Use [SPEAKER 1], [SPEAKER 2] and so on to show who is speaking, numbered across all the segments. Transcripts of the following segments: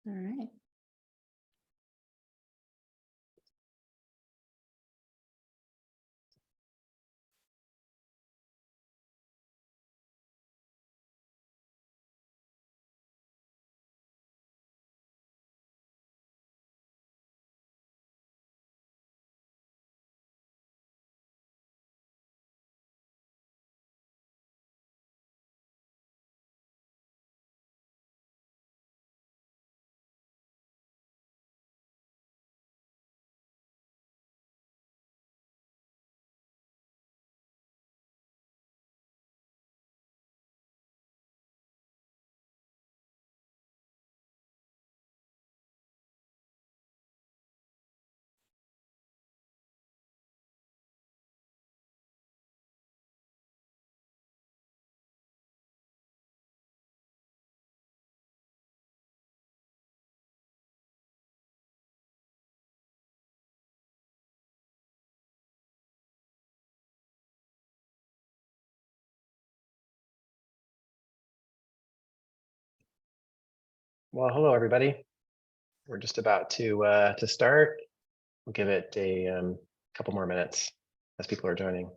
[SPEAKER 1] All right.
[SPEAKER 2] Well, hello, everybody. We're just about to start. We'll give it a couple more minutes as people are joining.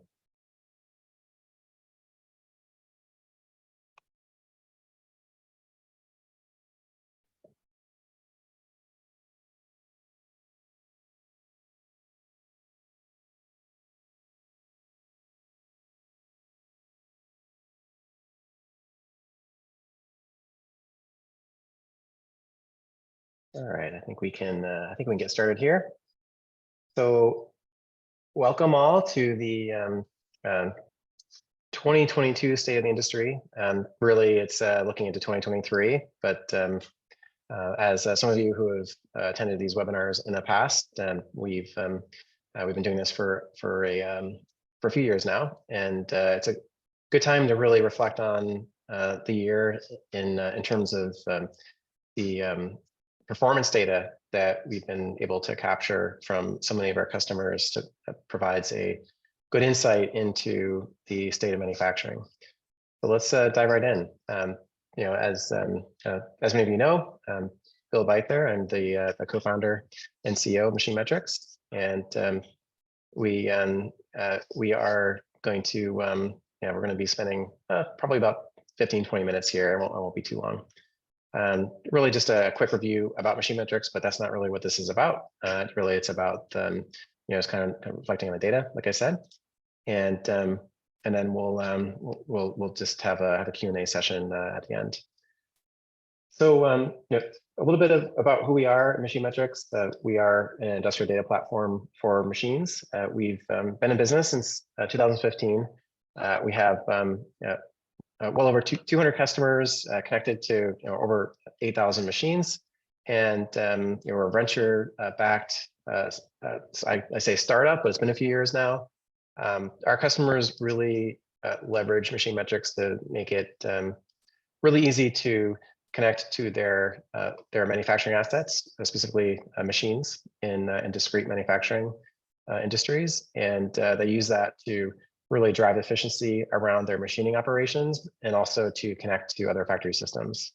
[SPEAKER 2] All right, I think we can get started here. So, welcome all to the 2022 State of the Industry. Really, it's looking into 2023, but as some of you who have attended these webinars in the past, we've been doing this for a few years now, and it's a good time to really reflect on the year in terms of the performance data that we've been able to capture from so many of our customers to provides a good insight into the state of manufacturing. So let's dive right in. As many of you know, Bill Bither, I'm the co-founder and CEO of MachineMetrics, and we are going to we're going to be spending probably about 15-20 minutes here. I won't be too long. Really just a quick review about MachineMetrics, but that's not really what this is about. It's about it's kind of reflecting on the data, like I said, and then we'll just have a Q&A session at the end. So a little bit about who we are at MachineMetrics. We are an industrial data platform for machines. We've been in business since 2015. We have well over 200 customers connected to over 8,000 machines, and we're a venture-backed. I say startup, but it's been a few years now. Our customers really leverage MachineMetrics to make it really easy to connect to their manufacturing assets, specifically machines in discrete manufacturing industries, and they use that to really drive efficiency around their machining operations and also to connect to other factory systems.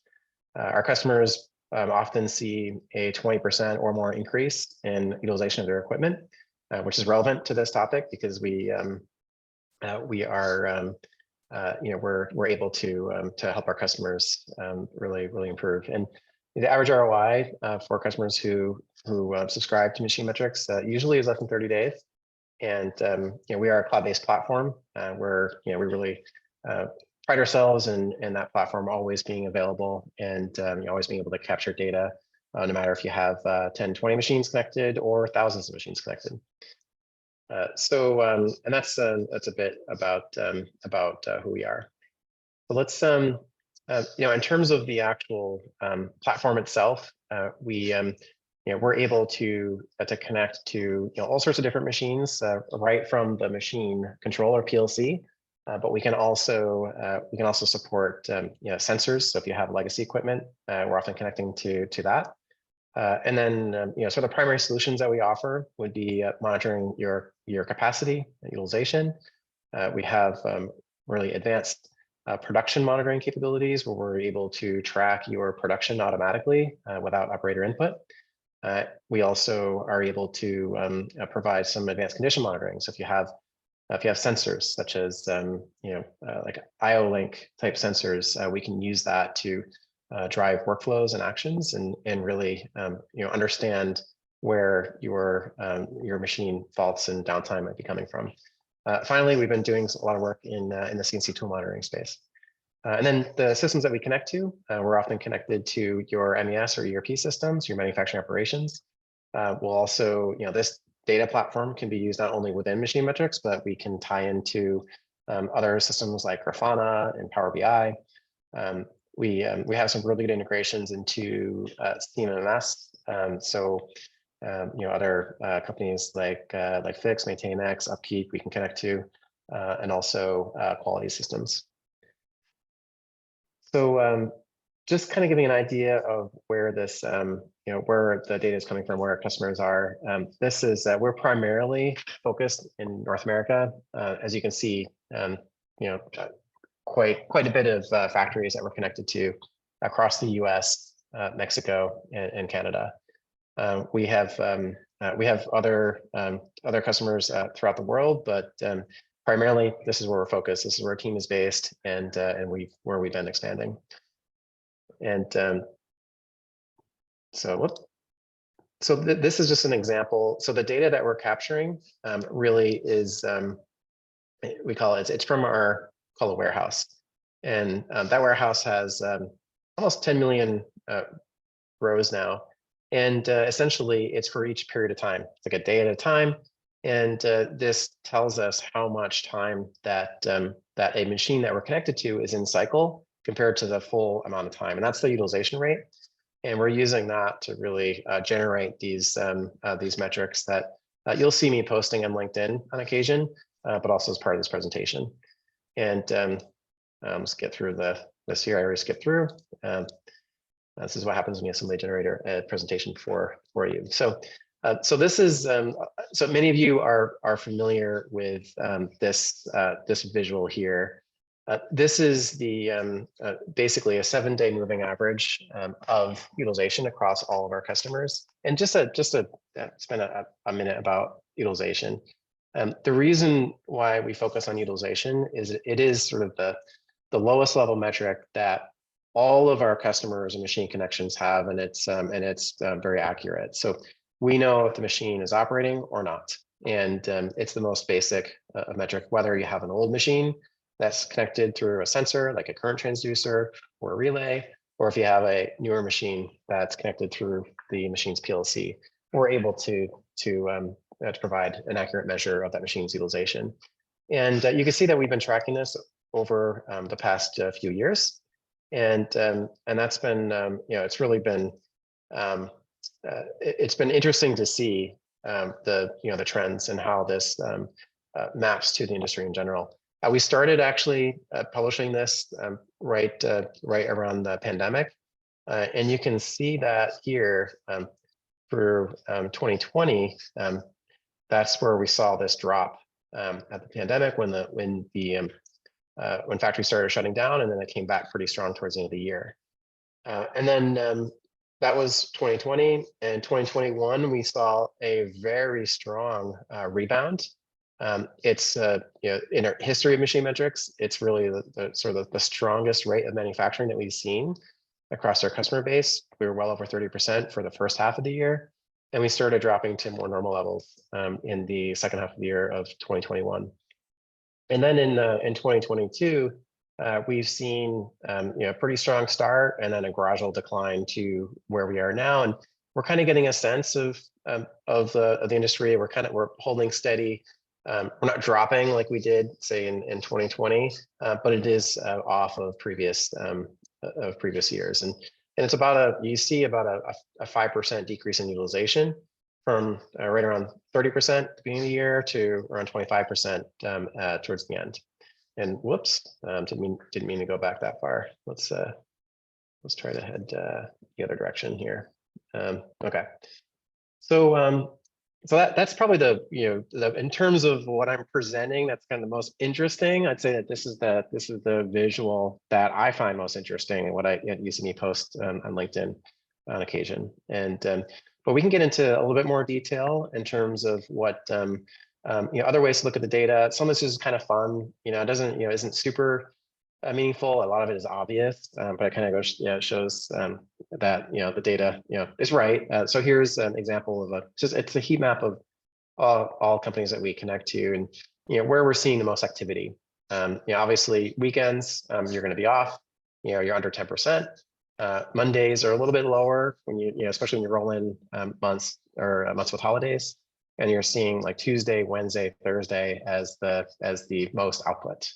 [SPEAKER 2] Our customers often see a 20% or more increase in utilization of their equipment, which is relevant to this topic because we're able to help our customers really improve. And the average ROI for customers who subscribe to MachineMetrics usually is less than 30 days. And we are a cloud-based platform where we really pride ourselves in that platform always being available and always being able to capture data, no matter if you have 10, 20 machines connected or thousands of machines connected. And that's a bit about who we are. So let's in terms of the actual platform itself, we're able to connect to all sorts of different machines, right from the machine controller PLC, but we can also support sensors. So if you have legacy equipment, we're often connecting to that. And then so the primary solutions that we offer would be monitoring your capacity and utilization. We have really advanced production monitoring capabilities where we're able to track your production automatically without operator input. We also are able to provide some advanced condition monitoring. So if you have sensors such as like IO-Link type sensors, we can use that to drive workflows and actions and really understand where your machine faults and downtime might be coming from. Finally, we've been doing a lot of work in the Cnc Tool Monitoring space. And then the systems that we connect to, we're often connected to your MES or ERP systems, your manufacturing operations. We'll also, this data platform can be used not only within MachineMetrics, but we can tie into other systems like Grafana and Power BI. We have some really good integrations into CMMS. Other companies like Fix, MaintainX, Upkeep, we can connect to, and also quality systems. So just kind of giving an idea of where this, where the data is coming from, where our customers are. This is we're primarily focused in North America. As you can see, quite a bit of factories that we're connected to across the U.S., Mexico, and Canada. We have other customers throughout the world, but primarily this is where we're focused. This is where our team is based, and where we've been expanding. And this is just an example. So the data that we're capturing really is we call it. It's from our warehouse, and that warehouse has almost 10 million rows now. And essentially, it's for each period of time. It's like a day at a time. And this tells us how much time that that a machine that we're connected to is in cycle compared to the full amount of time. And that's the utilization rate. And we're using that to really generate these metrics that you'll see me posting on LinkedIn on occasion, but also as part of this presentation. And let's get through this here. I already skipped through. This is what happens when you assembly generator presentation for you. So this is so many of you are familiar with this visual here. This is the basically a 7-day moving average of utilization across all of our customers. And just to spend a minute about utilization. The reason why we focus on utilization is it is sort of the lowest level metric that all of our customers and machine connections have, and it's very accurate. So we know if the machine is operating or not, and it's the most basic metric. Whether you have an old machine that's connected through a sensor like a current transducer or a relay, or if you have a newer machine that's connected through the machine's PLC, we're able to provide an accurate measure of that machine's utilization. And you can see that we've been tracking this over the past few years. And that's been, it's really been, it's been interesting to see the trends and how this maps to the industry in general. We started actually publishing this right around the pandemic, and you can see that here for 2020. That's where we saw this drop at the pandemic when factories started shutting down, and then it came back pretty strong towards the end of the year. And then that was 2020, and 2021 we saw a very strong rebound. It's in our history of MachineMetrics, it's really the sort of the strongest rate of manufacturing that we've seen across our customer base. We were well over 30% for the first half of the year, and we started dropping to more normal levels in the second half of the year of 2021. And then in 2022, we've seen a pretty strong start and then a gradual decline to where we are now. And we're kind of getting a sense of the industry. We're holding steady. We're not dropping like we did, say, in 2020, but it is off of previous years. And it's about you see about a 5% decrease in utilization from right around 30% at the beginning of the year to around 25% towards the end. And whoops, didn't mean to go back that far. Let's try to head the other direction here. Okay, so So that's probably in terms of what I'm presenting, that's kind of the most interesting. I'd say that this is the visual that I find most interesting, and what you see me post on LinkedIn on occasion. And but we can get into a little bit more detail in terms of what other ways to look at the data. Some of this is kind of fun. It doesn't isn't super meaningful. A lot of it is obvious, but it kind of goes, shows that the data is right. So here's an example of it's a heat map of all companies that we connect to, and where we're seeing the most activity. Obviously weekends you're going to be off. You're under 10%. Mondays are a little bit lower when especially when you roll in months with holidays, and you're seeing like Tuesday, Wednesday, Thursday as the most output.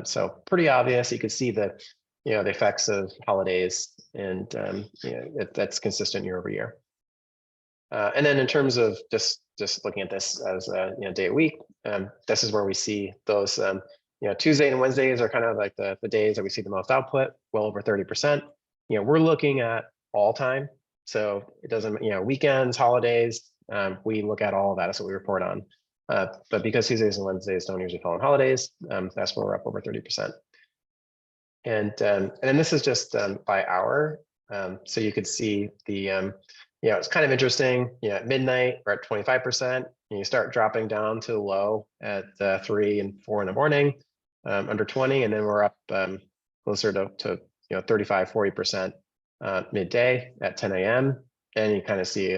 [SPEAKER 2] So pretty obvious. You could see the effects of holidays, and that's consistent year over year. And then in terms of just looking at this as a day a week, this is where we see those. Tuesday and Wednesdays are kind of like the days that we see the most output, well over 30%. We're looking at all time, so it doesn't weekends, holidays. We look at all of that. That's what we report on. But because Tuesdays and Wednesdays don't usually fall on holidays, that's where we're up over 30%. And then this is just by hour. So you could see the, it's kind of interesting. At midnight, we're at 25%. And you start dropping down to the low at 3 and 4 in the morning, under 20. And then we're up closer to 35, 40% midday at 10 a.m. And you kind of see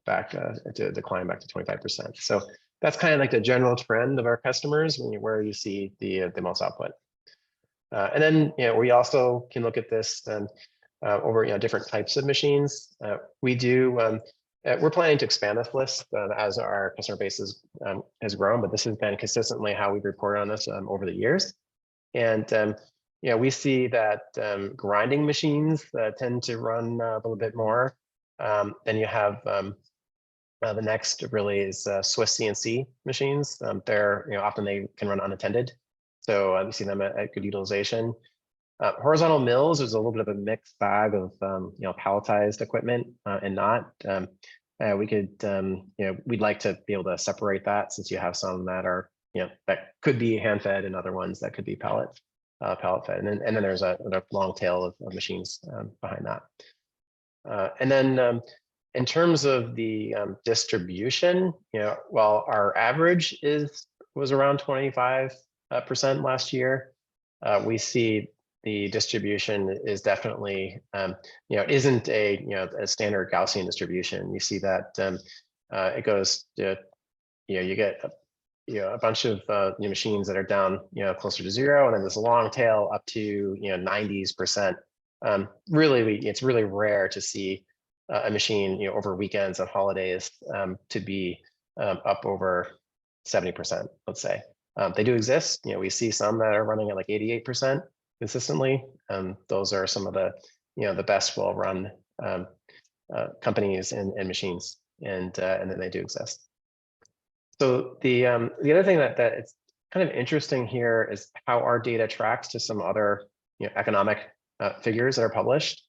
[SPEAKER 2] back to decline back to 25%. So that's kind of like the general trend of our customers where you see the most output. And then we also can look at this over different types of machines. We're planning to expand this list as our customer base has grown, but this has been consistently how we've reported on this over the years. And we see that grinding machines tend to run a little bit more. Then you have the next really is Swiss CNC machines. They're often they can run unattended, so we see them at good utilization. Horizontal mills is a little bit of a mixed bag of palletized equipment and not. We'd like to be able to separate that, since you have some that are that could be hand fed and other ones that could be pallet fed, and then there's a long tail of machines behind that. And then in terms of the distribution, while our average was around 25% last year, we see the distribution is definitely isn't a standard Gaussian distribution. You see that it goes to you get a bunch of machines that are down closer to 0, and then there's a long tail up to 90%. Really, it's really rare to see a machine over weekends and holidays to be up over 70%, let's say. They do exist. We see some that are running at like 88% consistently. Those are some of the the best well-run companies and machines, and then they do exist. So the other thing that it's kind of interesting here is how our data tracks to some other economic figures that are published.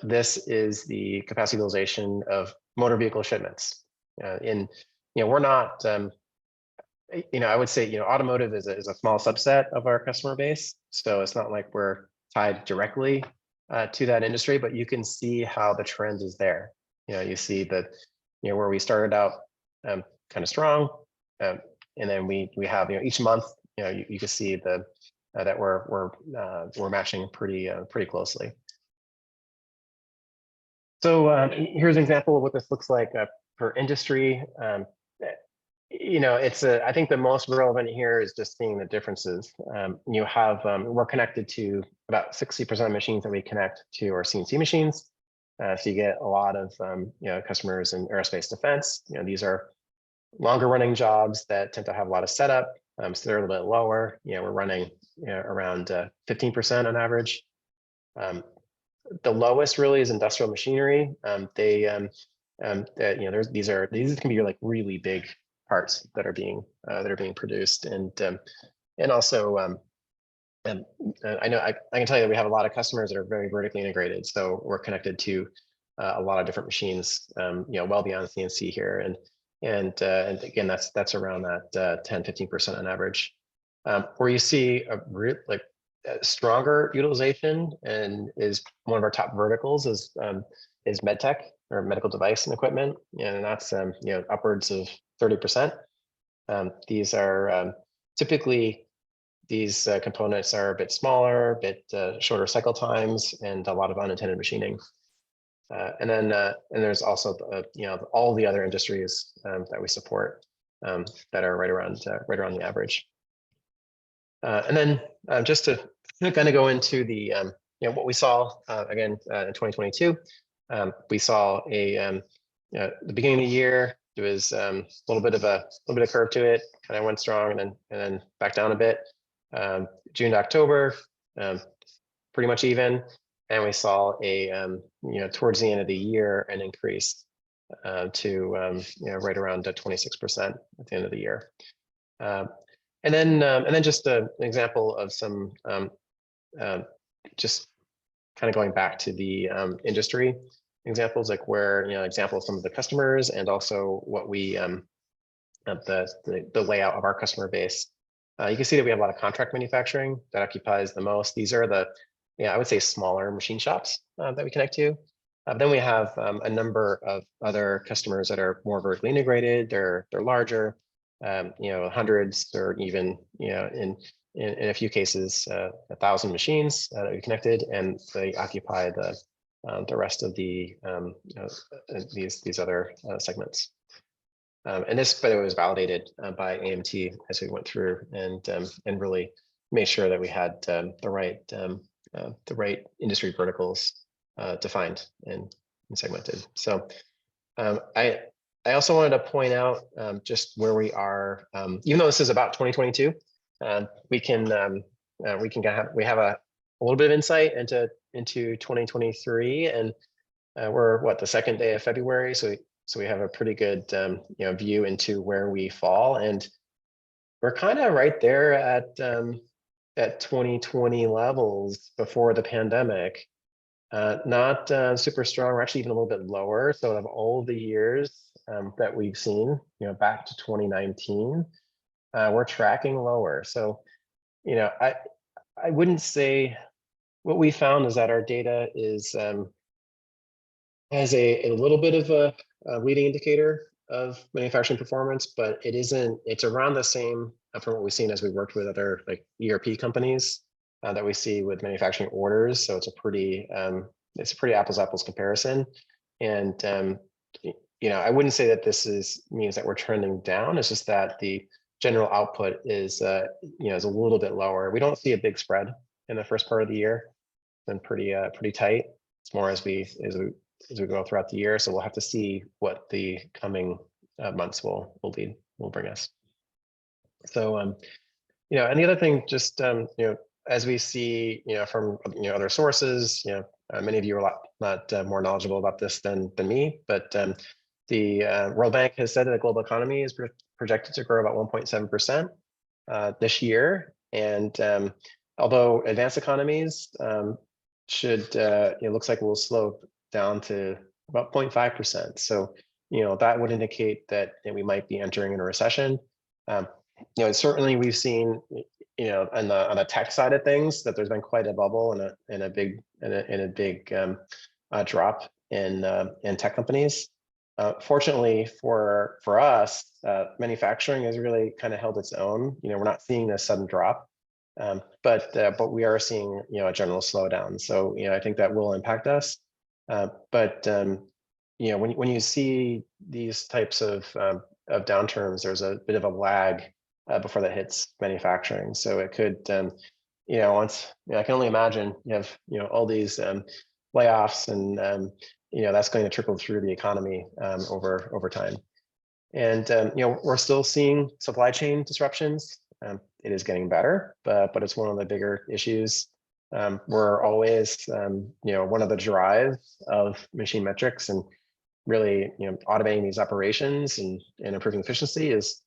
[SPEAKER 2] This is the capacity utilization of motor vehicle shipments. We're not, I would say, automotive is a small subset of our customer base. So it's not like we're tied directly to that industry, but you can see how the trend is there. You see that, where we started out kind of strong, and then we have, each month, you can see that we're matching pretty closely. So here's an example of what this looks like per industry. I think the most relevant here is just seeing the differences. We're connected to about 60% of machines that we connect to are CNC machines. So you get a lot of customers in aerospace defense. These are longer running jobs that tend to have a lot of setup. So they're a little bit lower. We're running around 15% on average. The lowest really is industrial machinery. These can be like really big parts that are being produced, and also I know I can tell you that we have a lot of customers that are very vertically integrated. So we're connected to a lot of different machines, well beyond CNC here, and And again, that's around that 10-15% on average. Where you see a stronger utilization and is one of our top verticals is medtech or medical device and equipment, and that's upwards of 30%. These are typically these components are a bit smaller, a bit shorter cycle times, and a lot of unintended machining. And there's also all the other industries that we support that are right around the average. And then just to kind of go into the what we saw again in 2022, we saw the beginning of the year. There was a little bit of curve to it. Kind of went strong and then back down a bit. June to October, pretty much even, and we saw a towards the end of the year an increase to right around 26% at the end of the year. And then just an example of some just kind of going back to the industry examples, like where example of some of the customers and also what we the layout of our customer base. You can see that we have a lot of contract manufacturing that occupies the most. These are the I would say smaller machine shops that we connect to. Then we have a number of other customers that are more vertically integrated. They're larger. Hundreds or even in a few cases 1,000 machines that we connected, and they occupy the rest of the these other segments. And this, by the way, was validated by AMT as we went through and really made sure that we had the right industry verticals defined and segmented. So I also wanted to point out just where we are, even though this is about 2022, we have a little bit of insight into 2023, and we're the second day of February, so we have a pretty good view into where we fall, and we're kind of right there at 2020 levels before the pandemic. Not super strong. We're actually even a little bit lower. So of all the years that we've seen, back to 2019, we're tracking lower. So, I wouldn't say what we found is that our data is has a little bit of a leading indicator of manufacturing performance, but it isn't. It's around the same from what we've seen as we worked with other like ERP companies that we see with manufacturing orders. So it's a pretty apples to apples comparison. And I wouldn't say that this means that we're trending down. It's just that the general output is is a little bit lower. We don't see a big spread in the first part of the year. It's been pretty tight. It's more as we go throughout the year. So we'll have to see what the coming months will bring us. So and the other thing, just as we see from other sources, many of you are a lot more knowledgeable about this than me, but the World Bank has said that the global economy is projected to grow about 1.7% this year, and although advanced economies should it looks like will slow down to about 0.5%. So that would indicate that we might be entering in a recession. Certainly we've seen on the tech side of things that there's been quite a bubble and a big drop in tech companies. Fortunately for us, manufacturing has really kind of held its own. We're not seeing a sudden drop, but we are seeing a general slowdown. So I think that will impact us. But when you see these types of downturns, there's a bit of a lag before that hits manufacturing. So it could, once I can only imagine you have all these layoffs, and that's going to trickle through the economy over time. And we're still seeing supply chain disruptions. It is getting better, but it's one of the bigger issues. We're always one of the drives of MachineMetrics and really automating these operations and improving efficiency is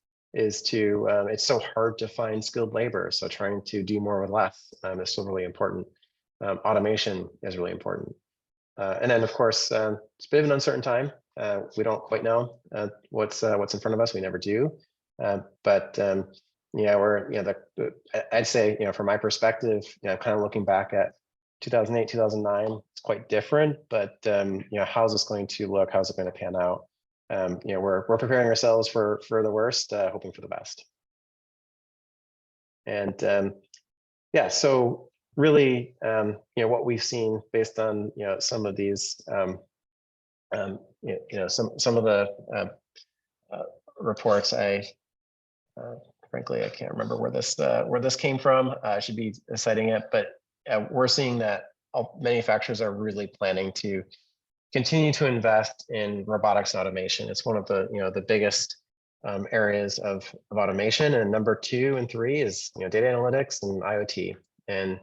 [SPEAKER 2] to it's so hard to find skilled labor, so trying to do more with less is still really important. Automation is really important. And then, of course, it's a bit of an uncertain time. We don't quite know what's in front of us. We never do. But yeah, we're I'd say from my perspective, kind of looking back at 2008, 2009, it's quite different. But how's this going to look? How's it going to pan out? We're preparing ourselves for the worst, hoping for the best. And yeah, so really, what we've seen based on some of these, some of the reports. Frankly, I can't remember where this came from. I should be citing it, but we're seeing that manufacturers are really planning to continue to invest in robotics and automation. It's one of the biggest areas of automation, and number 2 and 3 is data analytics and IoT, and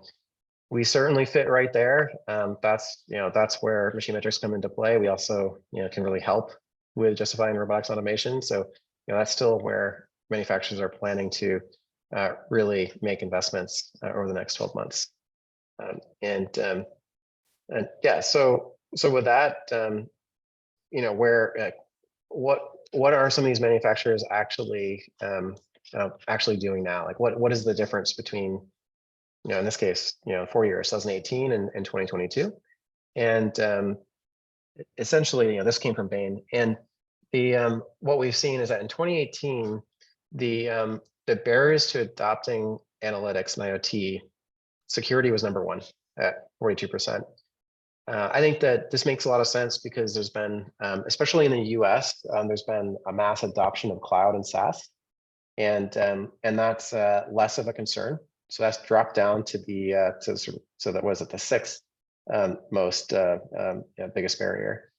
[SPEAKER 2] we certainly fit right there. That's where MachineMetrics come into play. We also can really help with justifying robotics automation. So that's still where manufacturers are planning to really make investments over the next 12 months. And yeah, so with that, what are some of these manufacturers actually doing now? Like what is the difference between in this case 4 years, 2018 and 2022? And essentially this came from Bain, and the what we've seen is that in 2018 the barriers to adopting analytics and IoT, security was number 1 at 42%. I think that this makes a lot of sense because there's been, especially in the US, there's been a mass adoption of cloud and SaaS, and that's less of a concern. So that's dropped down to the so that was at the 6th most biggest barrier.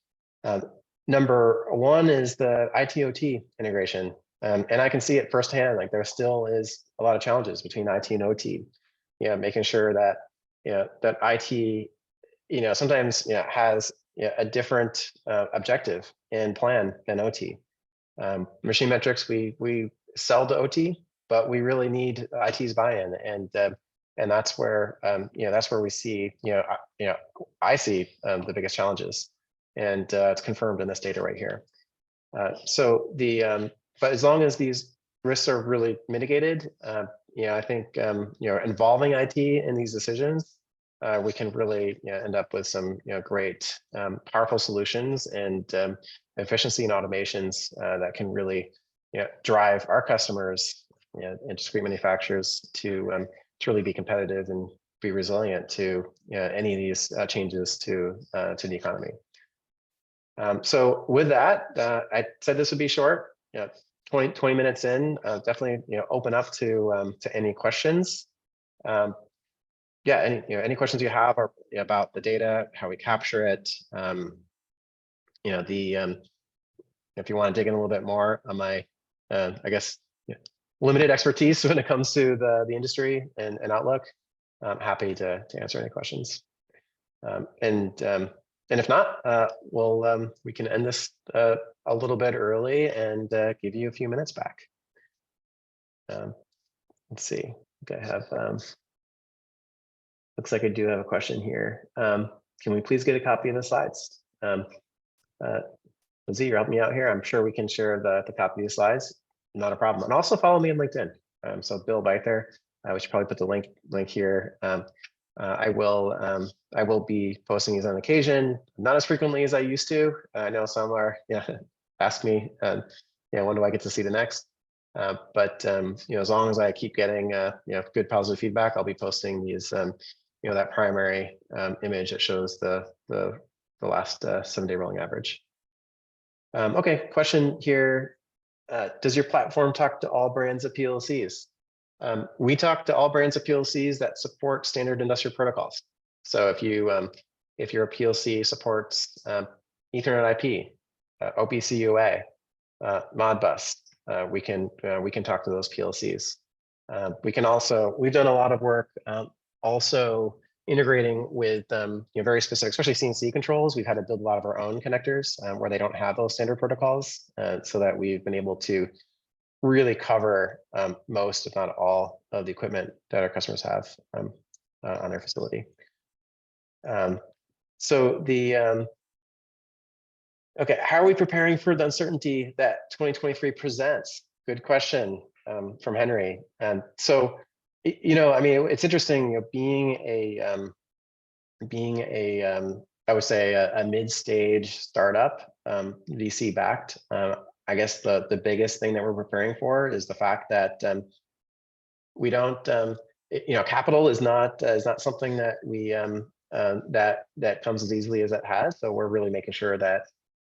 [SPEAKER 2] Number 1 is the IT/OT integration, and I can see it firsthand. Like there still is a lot of challenges between IT and OT. Making sure that that IT sometimes has a different objective and plan than OT. MachineMetrics, we sell to OT, but we really need IT's buy-in, and that's where we see I see the biggest challenges, and it's confirmed in this data right here. So but as long as these risks are really mitigated, I think involving IT in these decisions, we can really end up with some great powerful solutions and efficiency and automations that can really drive our customers and discrete manufacturers to really be competitive and be resilient to any of these changes to the economy. So with that, I said this would be short. 20 minutes in, definitely open up to any questions. Yeah, any questions you have are about the data, how we capture it. If you want to dig in a little bit more on my, I guess, limited expertise when it comes to the industry and outlook, I'm happy to answer any questions. And if not, we can end this a little bit early and give you a few minutes back. Let's see. I think I have. Looks like I do have a question here. Can we please get a copy of the slides? Lizzie, you're helping me out here. I'm sure we can share the copy of the slides. Not a problem. And also follow me on LinkedIn. So Bill Bither, we should probably put the link here. I will be posting these on occasion, not as frequently as I used to. I know some are ask me, when do I get to see the next? But as long as I keep getting good positive feedback, I'll be posting these that primary image that shows the last 7-day rolling average. Okay, question here. Does your platform talk to all brands of PLCs? We talk to all brands of PLCs that support standard industrial protocols. So if your PLC supports Ethernet IP, OPC UA, Modbus, we can talk to those PLCs. We've done a lot of work also integrating with very specific, especially CNC controls. We've had to build a lot of our own connectors where they don't have those standard protocols, so that we've been able to really cover most, if not all, of the equipment that our customers have on their facility. So the okay, how are we preparing for the uncertainty that 2023 presents? Good question from Henry. And so, you know, I mean, it's interesting, you know, being a I would say a mid-stage startup, VC backed. I guess the biggest thing that we're preparing for is the fact that we don't, you know, capital is not something that we that comes as easily as it has. So we're really making sure that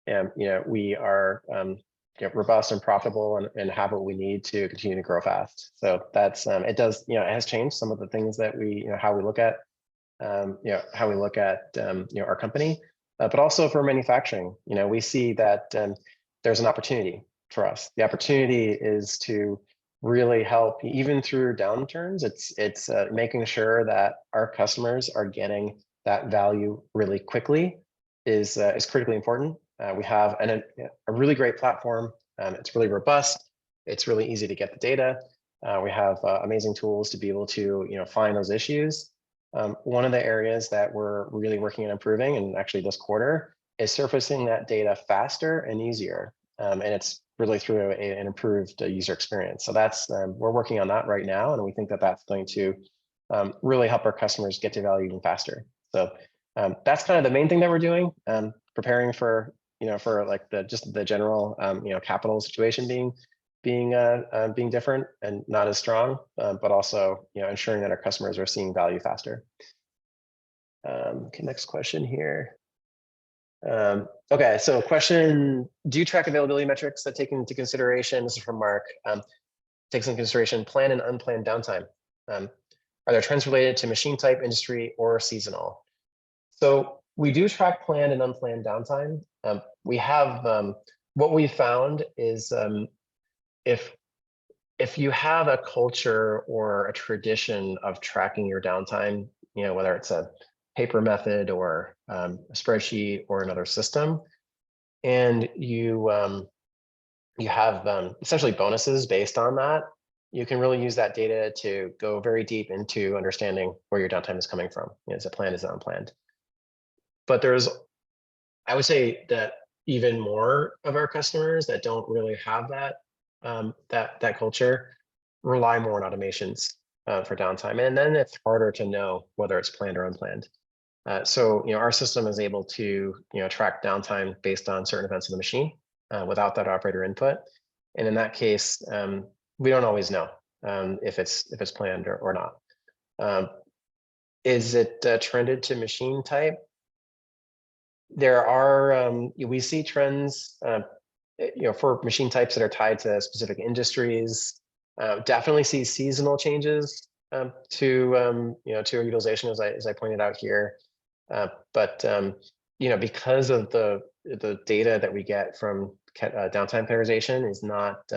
[SPEAKER 2] you know, we are you know, robust and profitable and have what we need to continue to grow fast. So that's it does, you know, it has changed some of the things that we, you know, how we look at you know, how we look at you know, our company, but also for manufacturing. You know, we see that there's an opportunity for us. The opportunity is to really help even through downturns. It's making sure that our customers are getting that value really quickly is critically important. We have a really great platform. It's really robust. It's really easy to get the data. We have amazing tools to be able to, you know, find those issues. One of the areas that we're really working on improving, and actually this quarter, is surfacing that data faster and easier. And it's really through an improved user experience. So that's, we're working on that right now. And we think that that's going to really help our customers get to value even faster. So that's kind of the main thing that we're doing, preparing for, you know, for like just the general, you know, capital situation being different and not as strong, but also, you know, ensuring that our customers are seeing value faster. Okay, next question here. Okay, so question, do you track availability metrics that take into consideration, this is from Mark, takes into consideration planned and unplanned downtime? Are there trends related to machine type, industry, or seasonal? So we do track planned and unplanned downtime. We have, what we found is if you have a culture or a tradition of tracking your downtime, you know, whether it's a paper method or a spreadsheet or another system, and you have essentially bonuses based on that, you can really use that data to go very deep into understanding where your downtime is coming from. You know, is it planned, is it unplanned? But there's, I would say that even more of our customers that don't really have that that culture rely more on automations for downtime, and then it's harder to know whether it's planned or unplanned. So, you know, our system is able to, you know, track downtime based on certain events of the machine without that operator input. And in that case, we don't always know if it's planned or not. Is it trended to machine type? There are, we see trends, you know, for machine types that are tied to specific industries. Definitely see seasonal changes to you know, to utilization, as I pointed out here. But you know, because of the data that we get from downtime categorization is not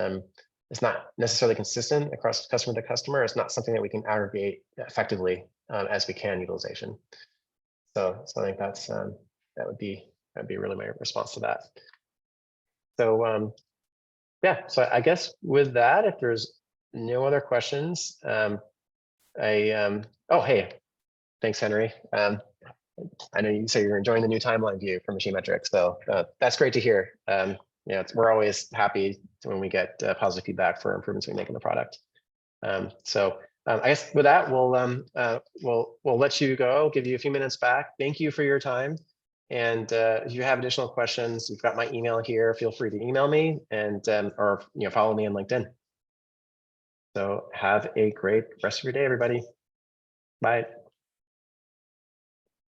[SPEAKER 2] it's not necessarily consistent across customer to customer. It's not something that we can aggregate effectively as we can utilization. So I think that's that would be really my response to that. So yeah, so I guess with that, if there's no other questions, oh, hey, thanks, Henry. I know you say you're enjoying the new timeline view for MachineMetrics, so that's great to hear. You know, we're always happy when we get positive feedback for improvements we make in the product. So I guess with that, we'll let you go. Give you a few minutes back. Thank you for your time. And if you have additional questions, you've got my email here. Feel free to email me and or you know, follow me on LinkedIn. So have a great rest of your day, everybody. Bye.